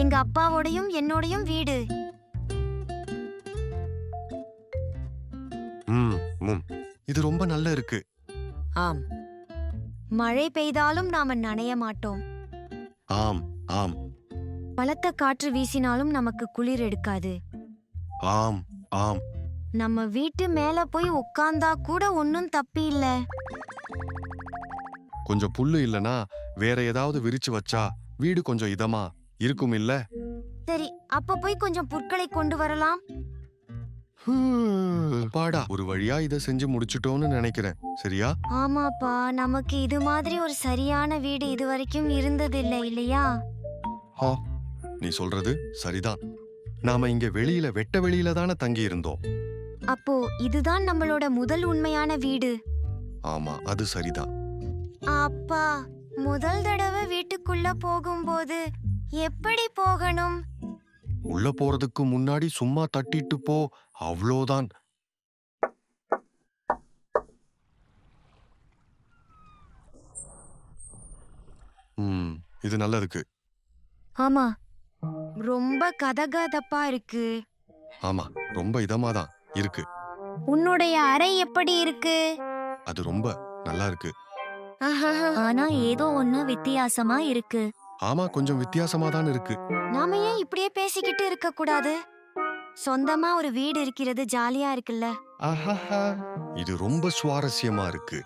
எங்க அப்பாவோடையும் என்னோடையும் வீடு. இது ரொம்ப நல்லா இருக்கு. ஆம், மழை பெய்தாலும் நாம நனைய மாட்டோம். ஆம் ஆம் பலத்த காற்று வீசினாலும் நமக்கு குளிர் எடுக்காது. ஆம் ஆம் நம்ம வீட்டு மேல போய் உட்கார்ந்தா கூட ஒன்னும் தப்பி இல்ல. கொஞ்சம் புல்லு இல்லனா வேற ஏதாவது விரிச்சு வச்சா வீடு கொஞ்சம் இதமா இருக்கும் இல்ல? சரி, அப்ப போய் கொஞ்சம் புற்களை கொண்டு வரலாம். பாடா, ஒரு வழியா இத செஞ்சு முடிச்சிட்டோம்னு நினைக்கிறேன். சரியா? ஆமாப்பா, நமக்கு இது மாதிரி ஒரு சரியான வீடு இதுவரைக்கும் இருந்ததில்லை இல்லையா? நீ சொல்றது சரிதான். நாம இங்க வெளியில வெட்ட வெளியில தானே தங்கி இருந்தோம். அப்போ இதுதான் நம்மளோட முதல் உண்மையான வீடு. ஆமா, அது சரிதான். அப்பா, முதல் தடவை வீட்டுக்குள்ள போகும்போது எப்படி போகணும்? உள்ள போறதுக்கு முன்னாடி சும்மா தட்டிட்டு போ, அவ்வளோதான். இது நல்லா இருக்கு. ஆமா, ரொம்ப கதகதப்பா இருக்கு. ஆமா, ரொம்ப இதமாதான் இருக்கு. உன்னுடைய அறை எப்படி இருக்கு? அது ரொம்ப நல்லா இருக்கு. ஆனா ஏதோ ஒண்ணு வித்தியாசமா இருக்கு. ஆமா, கொஞ்சம் வித்தியாசமா தான் இருக்கு. நாம ஏன் இப்படியே பேசிக்கிட்டு இருக்க கூடாது? சொந்தமா ஒரு வீடு இருக்கிறது ஜாலியா இருக்குல்ல? இது ரொம்ப சுவாரஸ்யமா இருக்கு.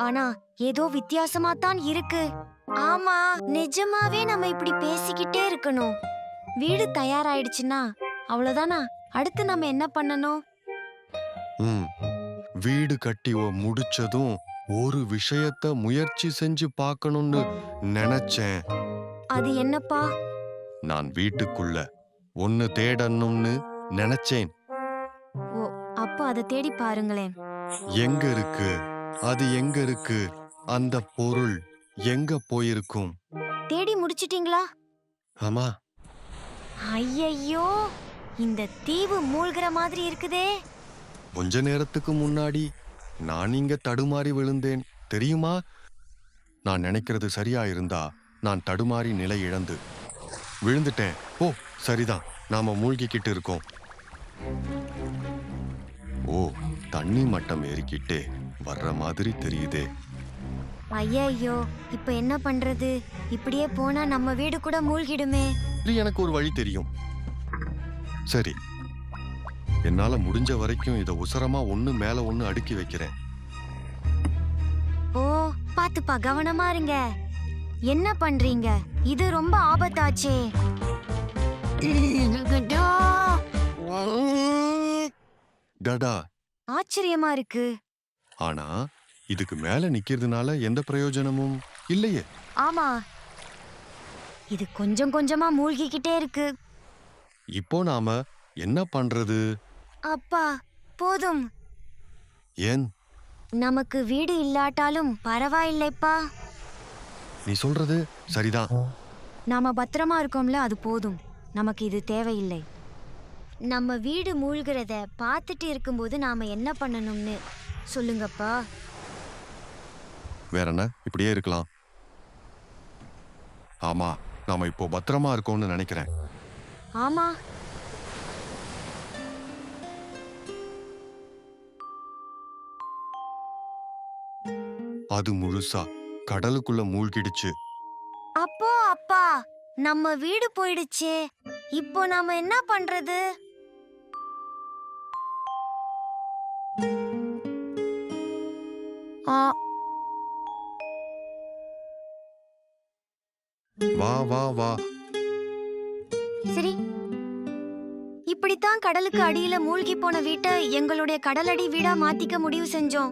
ஆனா ஏதோ வித்தியாசமா தான் இருக்கு. ஆமா, நிஜமாவே நம்ம இப்படி பேசிக்கிட்டே இருக்கணும். வீடு தயாராயிடுச்சுன்னா அவ்வளவுதானா? அடுத்து நம்ம என்ன பண்ணணும்? வீடு கட்டி முடிச்சதும் ஒரு விஷயத்த முயற்சி செஞ்சு பார்க்கணும்னு நினைச்சேன். அது என்னப்பா? நான் வீட்டுக்குள்ள ஒன்னு தேடணும்னு நினைச்சேன். ஓ, அப்ப அதை தேடி பாருங்களேன். எங்க இருக்கு? அது எங்க இருக்கு? அந்த பொருள் எங்க போயிருக்கும்? தேடி முடிச்சிட்டீங்களா? ஆமா. ஐயையோ, இந்த தீவு மூழ்கிற மாதிரி இருக்குதே. கொஞ்ச நேரத்துக்கு முன்னாடி நான் இங்க தடுமாறி விழுந்தேன் தெரியுமா? நான் நினைக்கிறது சரியா இருந்தா நான் தடுமாறி நிலை இழந்து விழுந்துட்டேன். ஓ, சரிதான், நாம மூழ்கிக்கிட்டு இருக்கோம். ஓ, தண்ணி மட்டம் ஏறிக்கிட்டே வர்ற மாதிரி தெரியுதே. ஐயையோ, இப்ப என்ன பண்றது? இப்படியே போனா நம்ம வீடு கூட மூழ்கிடுமே. எனக்கு ஒரு வழி தெரியும். சரி, என்னால முடிஞ்ச வரைக்கும் இத உசரமா ஒண்ணு மேல ஒண்ணு அடுக்கி வைக்கிறேன். ஓ, பாத்துப்பா, கவனமா இருங்க. என்ன பண்றீங்க? இது ரொம்ப ஆபத்தாச்சே. டடா, ஆச்சரியமா இருக்கு. ஆனா இதுக்கு மேல நிக்கிறதுனால எந்த பிரயோஜனமும் இல்லையே. ஆமா, இது கொஞ்சம் கொஞ்சமா மூழ்கிக்கிட்டே இருக்கு. இப்போ நாம என்ன பண்றது? அப்பா, போதும். ஏன்? நமக்கு வீடு இல்லாட்டாலும் பரவாயில்லைப்பா. நீ சொல்றது சரிதான். நாம பத்திரமா இருக்கோம்ல, அது போதும். நமக்கு இது தேவையில்லை. நம்ம வீடு மூழ்கிறத பார்த்துட்டு இருக்கும்போது நாம என்ன பண்ணணும்னு சொல்லுங்கப்பா. வேற என்ன, இப்படியே இருக்கலாம். ஆமா, நாம இப்போ பத்திரமா இருக்கோம்னு நினைக்கிறேன். ஆமா, அது முழுசா கடலுக்குள்ள மூழ்கிடுச்சு. அப்போ அப்பா, நம்ம வீடு போயிடுச்சே. இப்போ நாம என்ன பண்றது? வா வா வா. சரி, இப்படித்தான் கடலுக்கு அடியில மூழ்கி போன வீட்டை எங்களுடைய கடலடி வீடா மாத்திக்க முடிவு செஞ்சோம்.